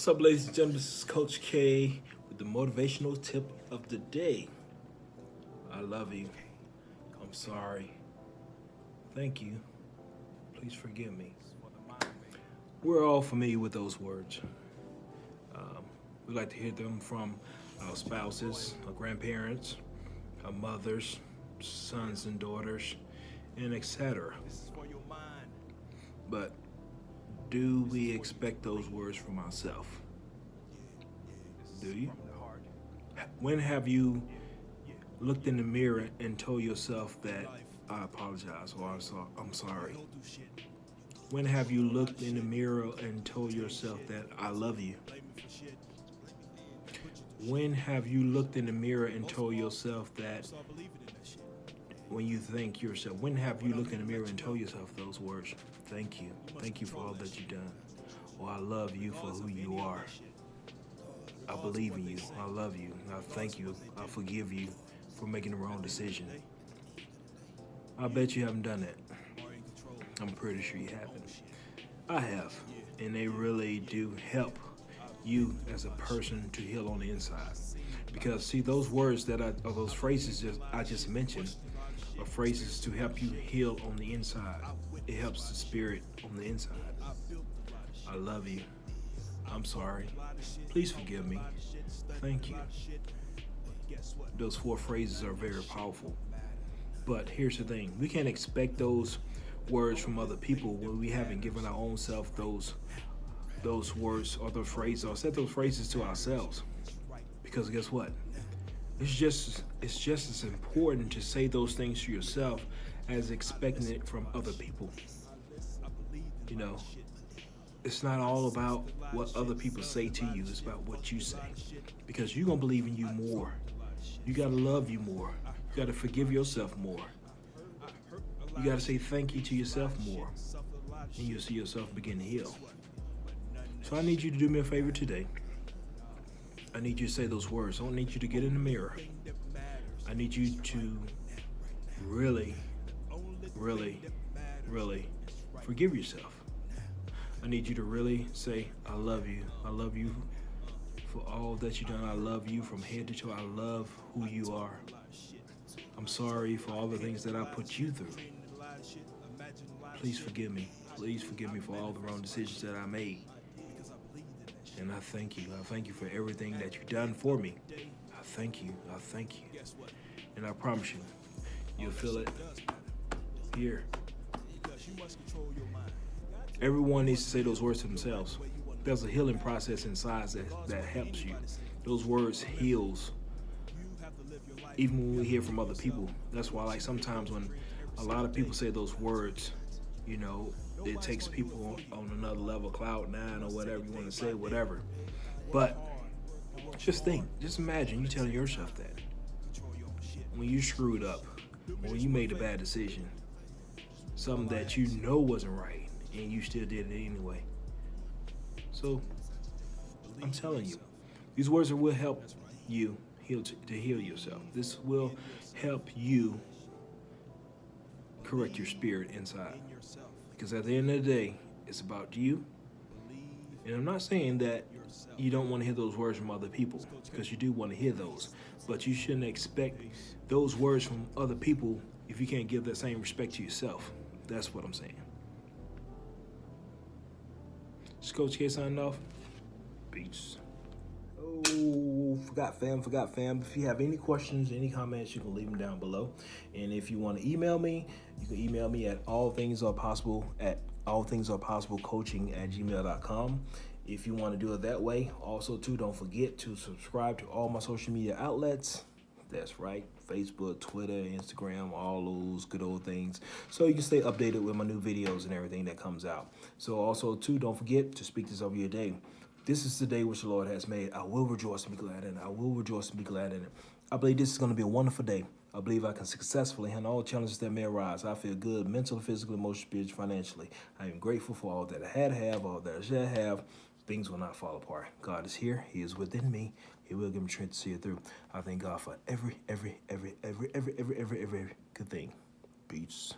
What's up, ladies and gentlemen? This is Coach K with the motivational tip of the day. I love you. I'm sorry. Thank you. Please forgive me. We're all familiar with those words. We like to hear them from our spouses, our grandparents, our mothers, sons and daughters, and etc. But do we expect those words from ourselves? Do you? When have you looked in the mirror and told yourself that I apologize or I'm sorry? When have you looked in the mirror and told yourself that I love you? When have you looked in the mirror and told yourself that when you thank yourself? When have you looked in the mirror and told yourself those words? Thank you. Thank you for all that you've done. Or I love you for who you are. I believe in you. I love you. I thank you. I forgive you for making the wrong decision. I bet you haven't done that. I'm pretty sure you haven't. I have. And they really do help you as a person to heal on the inside. Because see, those words or those phrases I just mentioned are phrases to help you heal on the inside. It helps the spirit on the inside. I love you. I'm sorry. Please forgive me. Thank you. Those 4 phrases are very powerful. But here's the thing. We can't expect those words from other people when we haven't given our own self those words or those phrases or said those phrases to ourselves. Because guess what? It's just as important to say those things to yourself as expecting it from other people. You know, it's not all about what other people say to you, it's about what you say. Because you're going to believe in you more. You got to love you more. You got to forgive yourself more. You got to say thank you to yourself more. And you'll see yourself begin to heal. So I need you to do me a favor today. I need you to say those words. I don't need you to get in the mirror. I need you to really, really, really forgive yourself. I need you to really say, I love you. I love you for all that you've done. I love you from head to toe. I love who you are. I'm sorry for all the things that I put you through. Please forgive me. Please forgive me for all the wrong decisions that I made. And I thank you. I thank you for everything that you've done for me. I thank you. I thank you. And I promise you, you'll feel it here. Everyone needs to say those words to themselves. There's a healing process inside that helps you. Those words heals. Even when we hear from other people. That's why, like, sometimes when a lot of people say those words, you know, it takes people on another level, cloud 9 or whatever you want to say, whatever. But just imagine you telling yourself that when you screwed up, when you made a bad decision, something that you know wasn't right, and you still did it anyway. So I'm telling you, these words will help you to heal yourself. This will help you correct your spirit inside. Because at the end of the day, it's about you. And I'm not saying that you don't want to hear those words from other people, because you do want to hear those. But you shouldn't expect those words from other people if you can't give that same respect to yourself. That's what I'm saying. It's Coach K signing off. Peace. Oh, forgot fam. If you have any questions, any comments, you can leave them down below. And if you want to email me, you can email me at allthingsarepossiblecoaching@gmail.com. If you want to do it that way. Also, too, don't forget to subscribe to all my social media outlets. That's right, Facebook, Twitter, Instagram, all those good old things. So you can stay updated with my new videos and everything that comes out. So also, too, don't forget to speak this over your day. This is the day which the Lord has made. I will rejoice and be glad in it. I will rejoice and be glad in it. I believe this is going to be a wonderful day. I believe I can successfully handle all challenges that may arise. I feel good mentally, physically, emotionally, spiritually, financially. I am grateful for all that I have, all that I shall have. Things will not fall apart. God is here. He is within me. He will give me strength to see it through. I thank God for every good thing. Peace.